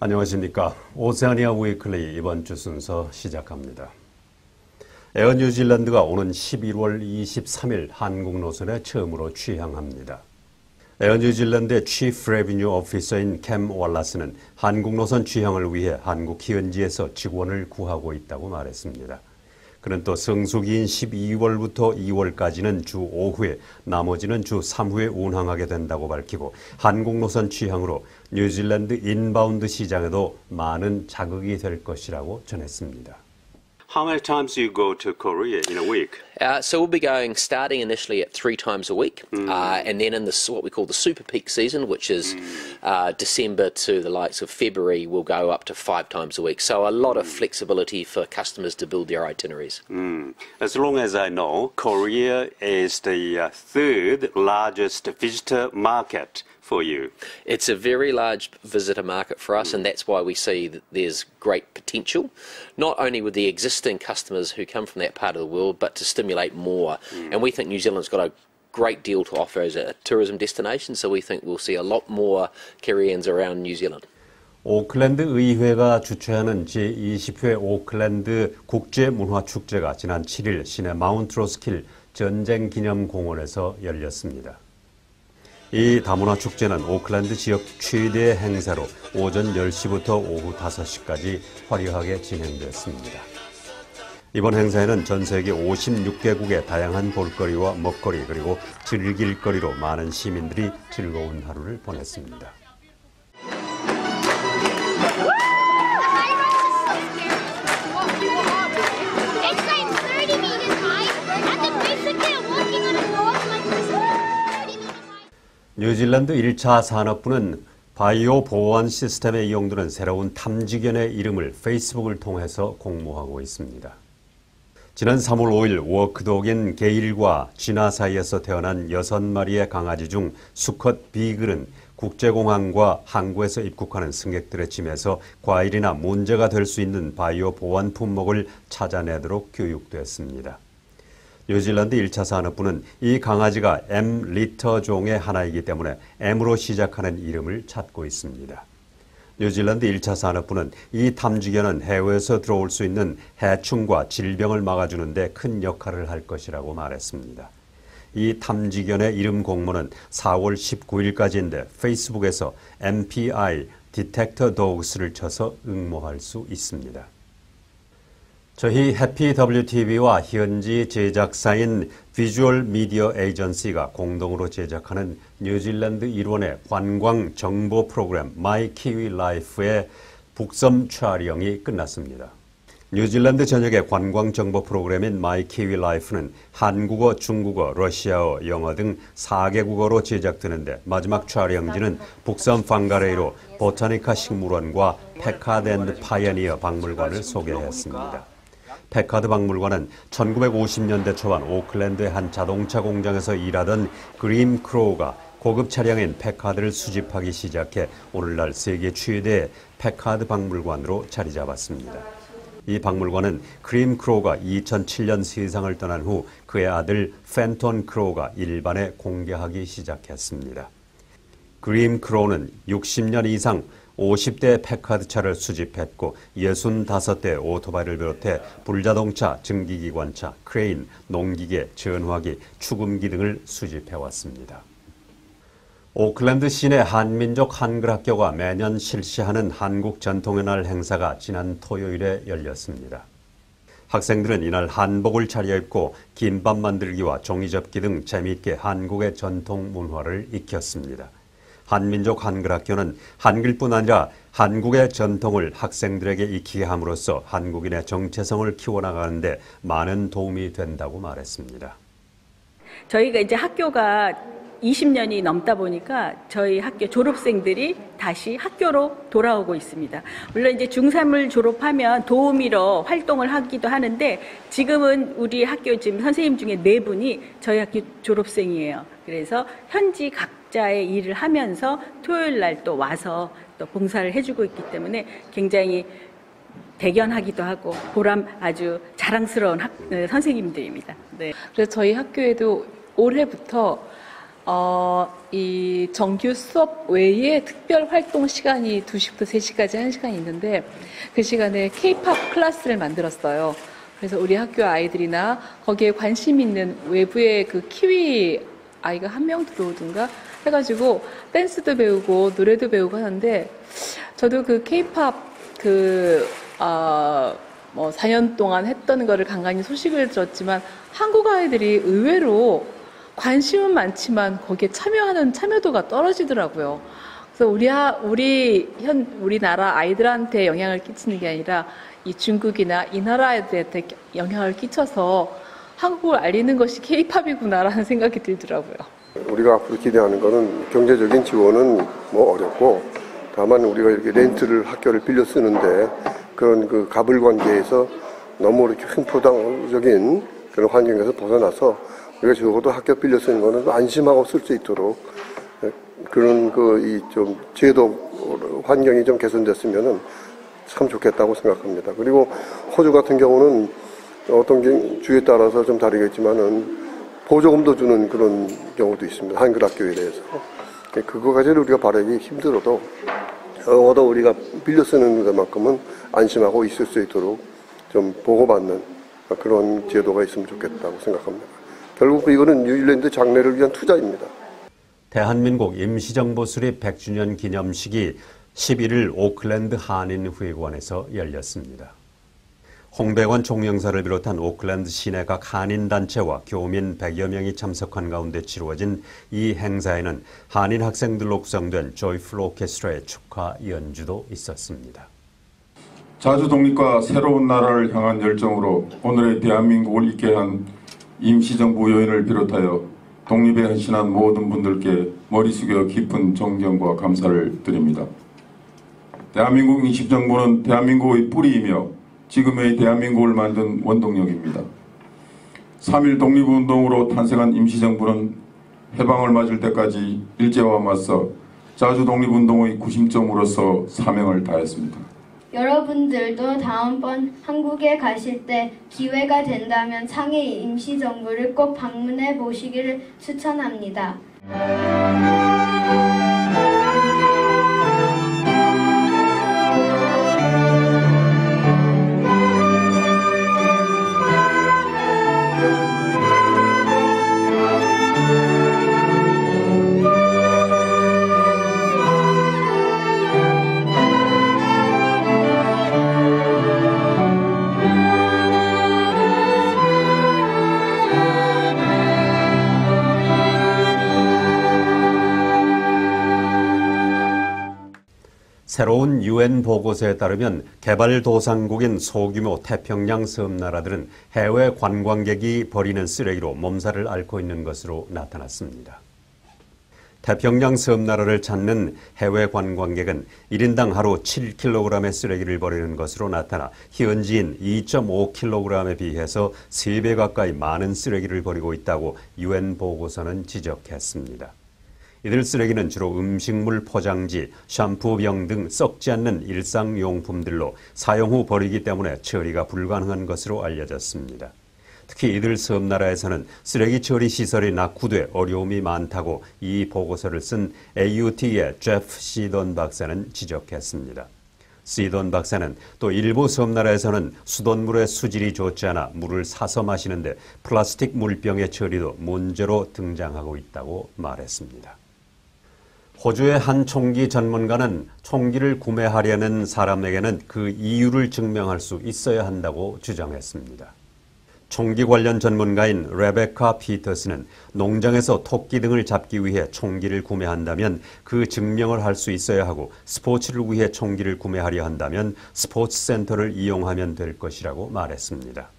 안녕하십니까. 오세아니아 위클리 이번 주 순서 시작합니다. 에어 뉴질랜드가 오는 11월 23일 한국 노선에 처음으로 취항합니다. 에어 뉴질랜드의 Chief Revenue Officer인 캠 월라스는 한국 노선 취항을 위해 한국 현지에서 직원을 구하고 있다고 말했습니다. 그는 또 성수기인 12월부터 2월까지는 주 5회, 나머지는 주 3회 운항하게 된다고 밝히고 한국 노선 취항으로 뉴질랜드 인바운드 시장에도 많은 자극이 될 것이라고 전했습니다. How many times do you go to Korea in a week? So we'll be going starting initially at 3 times a week, and then in what we call the super peak season, which is December to the likes of February, we'll go up to 5 times a week. So a lot of flexibility for customers to build their itineraries. As long as I know, Korea is the third largest visitor market for you. It's a very large visitor market for us, and that's why we see that there's great potential, not only with the existing customers who come from that part of the world, but to stimulate more. And we think New Zealand's got a great deal to offer as a tourism destination, so we think we'll see a lot more Koreans around New Zealand. 오클랜드 의회가 주최하는 제20회 오클랜드 국제문화축제가 지난 7일 시내 마운트 로스킬 전쟁기념공원에서 열렸습니다. 이 다문화 축제는 오클랜드 지역 최대의 행사로 오전 10시부터 오후 5시까지 화려하게 진행됐습니다. 이번 행사에는 전 세계 56개국의 다양한 볼거리와 먹거리 그리고 즐길 거리로 많은 시민들이 즐거운 하루를 보냈습니다. 뉴질랜드 1차 산업부는 바이오 보안 시스템에 이용되는 새로운 탐지견의 이름을 페이스북을 통해서 공모하고 있습니다. 지난 3월 5일 워크독인 게일과 진아 사이에서 태어난 6마리의 강아지 중 수컷 비글은 국제공항과 항구에서 입국하는 승객들의 짐에서 과일이나 문제가 될 수 있는 바이오 보안 품목을 찾아내도록 교육됐습니다. 뉴질랜드 1차 산업부는 이 강아지가 M 리터 종의 하나이기 때문에 M으로 시작하는 이름을 찾고 있습니다. 뉴질랜드 1차 산업부는 이 탐지견은 해외에서 들어올 수 있는 해충과 질병을 막아주는 데 큰 역할을 할 것이라고 말했습니다. 이 탐지견의 이름 공모는 4월 19일까지인데 페이스북에서 MPI Detector Dogs를 쳐서 응모할 수 있습니다. 저희 해피 WTV와 현지 제작사인 비주얼 미디어 에이전시가 공동으로 제작하는 뉴질랜드 일원의 관광 정보 프로그램 마이 키위 라이프의 북섬 촬영이 끝났습니다. 뉴질랜드 전역의 관광 정보 프로그램인 마이 키위 라이프는 한국어, 중국어, 러시아어, 영어 등 4개국어로 제작되는데 마지막 촬영지는 북섬 판가레이로 보타니카 식물원과 패카드 앤드 파이어니어 박물관을 소개했습니다. 패카드 박물관은 1950년대 초반 오클랜드의 한 자동차 공장에서 일하던 그림 크로우가 고급 차량인 패카드를 수집하기 시작해 오늘날 세계 최대의 패카드 박물관으로 자리 잡았습니다. 이 박물관은 그림 크로우가 2007년 세상을 떠난 후 그의 아들 펜톤 크로우가 일반에 공개하기 시작했습니다. 그림 크로우는 60년 이상 50대 패카드차를 수집했고 65대 오토바이를 비롯해 불자동차, 증기기관차, 크레인, 농기계, 전화기, 축음기 등을 수집해왔습니다. 오클랜드 시내 한민족 한글학교가 매년 실시하는 한국 전통의 날 행사가 지난 토요일에 열렸습니다. 학생들은 이날 한복을 차려입고 김밥 만들기와 종이접기 등 재미있게 한국의 전통 문화를 익혔습니다. 한민족 한글학교는 한글뿐 아니라 한국의 전통을 학생들에게 익히게 함으로써 한국인의 정체성을 키워나가는 데 많은 도움이 된다고 말했습니다. 저희가 이제 학교가 20년이 넘다 보니까 저희 학교 졸업생들이 다시 학교로 돌아오고 있습니다. 물론 이제 중3을 졸업하면 도우미로 활동을 하기도 하는데 지금은 우리 학교 지금 선생님 중에 4분이 저희 학교 졸업생이에요. 그래서 현지 각자의 일을 하면서 토요일 날 또 와서 또 봉사를 해주고 있기 때문에 굉장히 대견하기도 하고 보람 아주 자랑스러운 선생님들입니다. 네. 그래서 저희 학교에도 올해부터 이 정규 수업 외에 특별 활동 시간이 2시부터 3시까지 1시간 있는데 그 시간에 K-팝 클래스를 만들었어요. 그래서 우리 학교 아이들이나 거기에 관심 있는 외부의 그 키위 아이가 1명 들어오든가 해가지고 댄스도 배우고 노래도 배우고 하는데 저도 그 K-팝 4년 동안 했던 거를 간간히 소식을 들었지만 한국 아이들이 의외로 관심은 많지만 거기에 참여하는 참여도가 떨어지더라고요. 그래서 우리나라 아이들한테 영향을 끼치는 게 아니라 이 중국이나 이 나라 아이들한테 영향을 끼쳐서 한국을 알리는 것이 K-팝이구나라는 생각이 들더라고요. 우리가 앞으로 기대하는 거는 경제적인 지원은 뭐 어렵고 다만 우리가 이렇게 렌트를 학교를 빌려 쓰는데 그런 그 가불 관계에서 너무 이렇게 횡포당적인 그런 환경에서 벗어나서 우리가 적어도 학교 빌려 쓰는 거는 안심하고 쓸 수 있도록 그런 좀 제도 환경이 좀 개선됐으면은 참 좋겠다고 생각합니다. 그리고 호주 같은 경우는 어떤 주에 따라서 좀 다르겠지만은 보조금도 주는 그런 경우도 있습니다. 한글 학교에 대해서. 그거까지는 우리가 바라기 힘들어도 적어도 우리가 빌려 쓰는 것만큼은 안심하고 있을 수 있도록 좀 보호받는 그런 제도가 있으면 좋겠다고 생각합니다. 결국 이거는 뉴질랜드 장래를 위한 투자입니다. 대한민국 임시정부 수립 100주년 기념식이 11일 오클랜드 한인회관에서 열렸습니다. 홍백원 총영사를 비롯한 오클랜드 시내 각 한인단체와 교민 100여 명이 참석한 가운데 치루어진 이 행사에는 한인 학생들로 구성된 조이풀 오케스트라의 축하 연주도 있었습니다. 자주 독립과 새로운 나라를 향한 열정으로 오늘의 대한민국을 있게 한 임시정부 요인을 비롯하여 독립에 헌신한 모든 분들께 머리 숙여 깊은 존경과 감사를 드립니다. 대한민국 임시정부는 대한민국의 뿌리이며 지금의 대한민국을 만든 원동력입니다. 3.1 독립운동으로 탄생한 임시정부는 해방을 맞을 때까지 일제와 맞서 자주 독립운동의 구심점으로서 사명을 다했습니다. 여러분들도 다음번 한국에 가실 때 기회가 된다면 상해 임시정부를 꼭 방문해 보시기를 추천합니다. 새로운 UN 보고서에 따르면 개발도상국인 소규모 태평양 섬나라들은 해외 관광객이 버리는 쓰레기로 몸살을 앓고 있는 것으로 나타났습니다. 태평양 섬나라를 찾는 해외 관광객은 1인당 하루 7kg의 쓰레기를 버리는 것으로 나타나 현지인 2.5kg에 비해서 3배 가까이 많은 쓰레기를 버리고 있다고 UN 보고서는 지적했습니다. 이들 쓰레기는 주로 음식물 포장지, 샴푸병 등 썩지 않는 일상용품들로 사용 후 버리기 때문에 처리가 불가능한 것으로 알려졌습니다. 특히 이들 섬나라에서는 쓰레기 처리 시설이 낙후돼 어려움이 많다고 이 보고서를 쓴 AUT의 제프 시돈 박사는 지적했습니다. 시돈 박사는 또 일부 섬나라에서는 수돗물의 수질이 좋지 않아 물을 사서 마시는데 플라스틱 물병의 처리도 문제로 등장하고 있다고 말했습니다. 호주의 한 총기 전문가는 총기를 구매하려는 사람에게는 그 이유를 증명할 수 있어야 한다고 주장했습니다. 총기 관련 전문가인 레베카 피터스는 농장에서 토끼 등을 잡기 위해 총기를 구매한다면 그 증명을 할 수 있어야 하고 스포츠를 위해 총기를 구매하려 한다면 스포츠 센터를 이용하면 될 것이라고 말했습니다.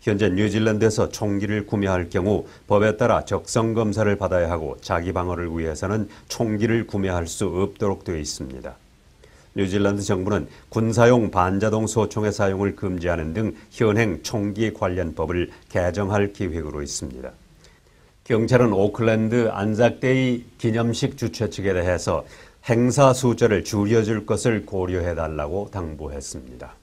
현재 뉴질랜드에서 총기를 구매할 경우 법에 따라 적성 검사를 받아야 하고 자기 방어를 위해서는 총기를 구매할 수 없도록 되어 있습니다. 뉴질랜드 정부는 군사용 반자동 소총의 사용을 금지하는 등 현행 총기 관련 법을 개정할 계획으로 있습니다. 경찰은 오클랜드 안작데이 기념식 주최 측에 대해서 행사 숫자를 줄여줄 것을 고려해달라고 당부했습니다.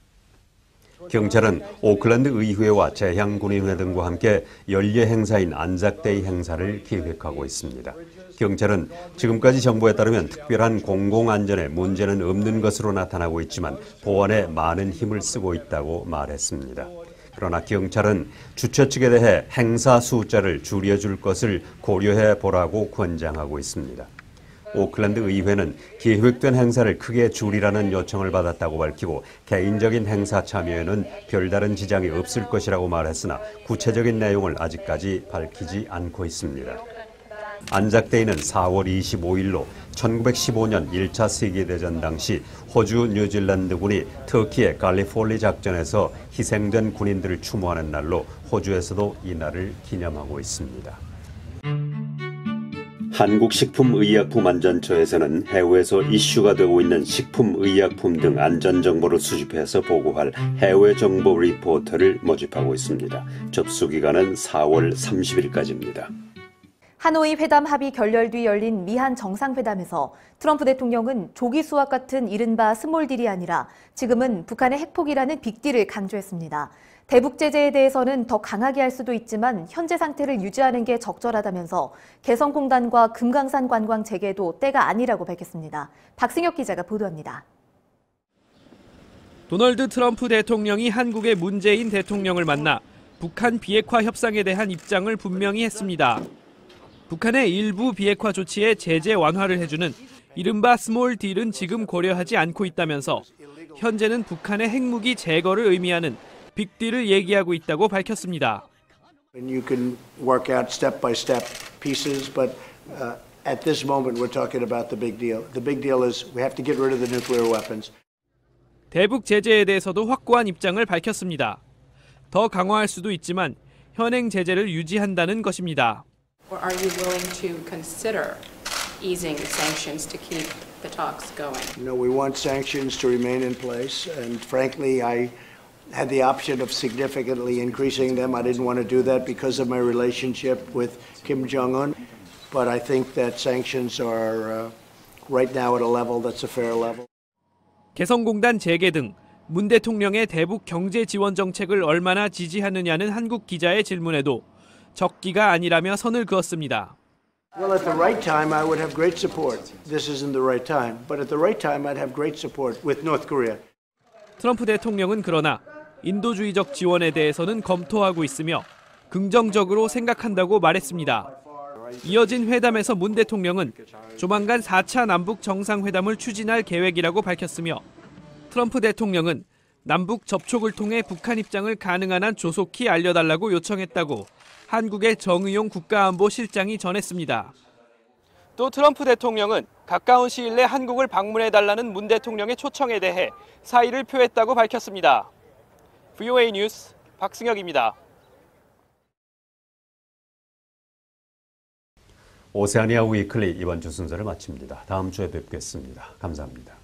경찰은 오클랜드 의회와 재향군인회 등과 함께 연례 행사인 안작데이 행사를 기획하고 있습니다. 경찰은 지금까지 정보에 따르면 특별한 공공안전에 문제는 없는 것으로 나타나고 있지만 보안에 많은 힘을 쓰고 있다고 말했습니다. 그러나 경찰은 주최 측에 대해 행사 숫자를 줄여줄 것을 고려해 보라고 권장하고 있습니다. 오클랜드 의회는 계획된 행사를 크게 줄이라는 요청을 받았다고 밝히고 개인적인 행사 참여에는 별다른 지장이 없을 것이라고 말했으나 구체적인 내용을 아직까지 밝히지 않고 있습니다. 안작데이는 4월 25일로 1915년 1차 세계대전 당시 호주 뉴질랜드군이 터키의 갈리폴리 작전에서 희생된 군인들을 추모하는 날로 호주에서도 이 날을 기념하고 있습니다. 한국식품의약품안전처에서는 해외에서 이슈가 되고 있는 식품의약품 등 안전정보를 수집해서 보고할 해외 정보 리포터를 모집하고 있습니다. 접수 기간은 4월 30일까지입니다. 하노이 회담 합의 결렬 뒤 열린 미한 정상회담에서 트럼프 대통령은 조기 수학 같은 이른바 스몰딜이 아니라 지금은 북한의 핵폭이라는 빅딜을 강조했습니다. 대북 제재에 대해서는 더 강하게 할 수도 있지만 현재 상태를 유지하는 게 적절하다면서 개성공단과 금강산 관광 재개도 때가 아니라고 밝혔습니다. 박승혁 기자가 보도합니다. 도널드 트럼프 대통령이 한국의 문재인 대통령을 만나 북한 비핵화 협상에 대한 입장을 분명히 했습니다. 북한의 일부 비핵화 조치에 제재 완화를 해주는 이른바 스몰 딜은 지금 고려하지 않고 있다면서 현재는 북한의 핵무기 제거를 의미하는 빅딜을 얘기하고 있다고 밝혔습니다. You can work out step by step pieces, but at this moment we're talking about the big deal. The big deal is we have to get rid of the nuclear weapons. 대북 제재에 대해서도 확고한 입장을 밝혔습니다. 더 강화할 수도 있지만 현행 제재를 유지한다는 것입니다. Or are you willing to consider easing sanctions to keep the talks going? No, we want sanctions to remain in place, and frankly, I had the option of significantly increasing them. I didn't want to do that because of my relationship with Kim Jong-un, but I think that sanctions are right now at a level that's a fair level. 개성공단 재개 등 문 대통령의 대북 경제 지원 정책을 얼마나 지지하느냐는 한국 기자의 질문에도 적기가 아니라며 선을 그었습니다. Well, at the right time, I would have great support. This isn't the right time, but at the right time, I'd have great support with North Korea. 트럼프 대통령은 그러나 인도주의적 지원에 대해서는 검토하고 있으며 긍정적으로 생각한다고 말했습니다. 이어진 회담에서 문 대통령은 조만간 4차 남북 정상회담을 추진할 계획이라고 밝혔으며 트럼프 대통령은 남북 접촉을 통해 북한 입장을 가능한 한 조속히 알려달라고 요청했다고 한국의 정의용 국가안보실장이 전했습니다. 또 트럼프 대통령은 가까운 시일 내 한국을 방문해달라는 문 대통령의 초청에 대해 사의를 표했다고 밝혔습니다. VOA 뉴스 박승혁입니다. 오세아니아 위클리 이번 주 순서를 마칩니다. 다음 주에 뵙겠습니다. 감사합니다.